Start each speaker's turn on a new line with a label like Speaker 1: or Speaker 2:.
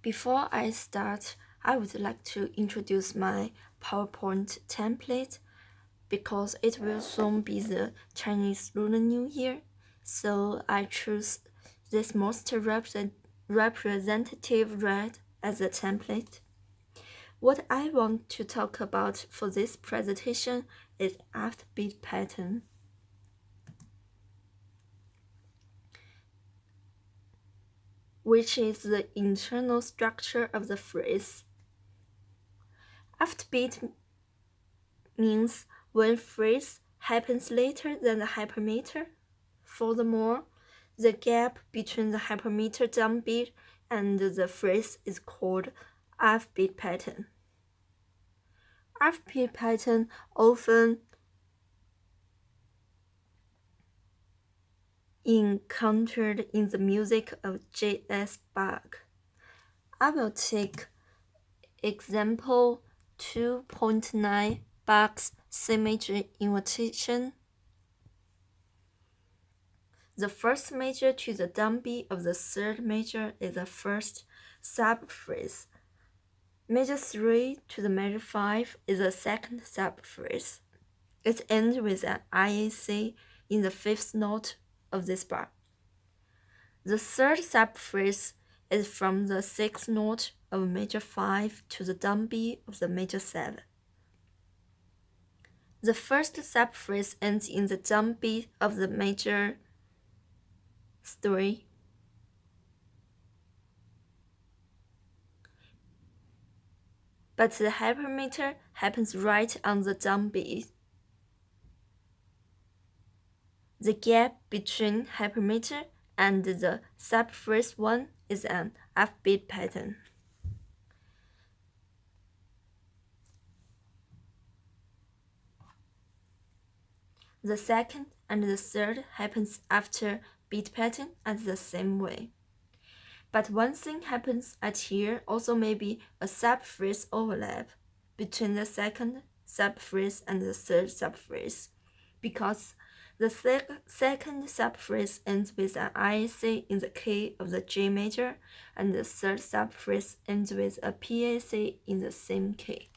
Speaker 1: Before I start, I would like to introduce my PowerPoint template because it will soon be the Chinese Lunar New Year, so I choose this most representative red as a template. What I want to talk about for this presentation is offbeat pattern. Which is the internal structure of the phrase. Offbeat means when phrase happens later than the hypermeter. Furthermore, the gap between the hypermeter downbeat and the phrase is called offbeat pattern. Offbeat pattern often encountered in the music of J.S. Bach. I will take example 2.9 Bach's C major invitation. The first major to the downbeat of the third major is the first subphrase. Major 3 to the major 5 is the second subphrase. It ends with an IAC in the fifth note of this bar. The third subphrase is from the sixth note of major 5 to the downbeat of the major 7. The first subphrase ends in the downbeat of the major 3. But the hypermeter happens right on the downbeat. The gap between hypermeter and the subphrase 1 is an offbeat pattern. The second and the third happens after beat pattern at the same way. But one thing happens at here also may be a subphrase overlap between the second subphrase and the third subphrase, because the second subphrase ends with an IAC in the key of the G major, and the third subphrase ends with a PAC in the same key.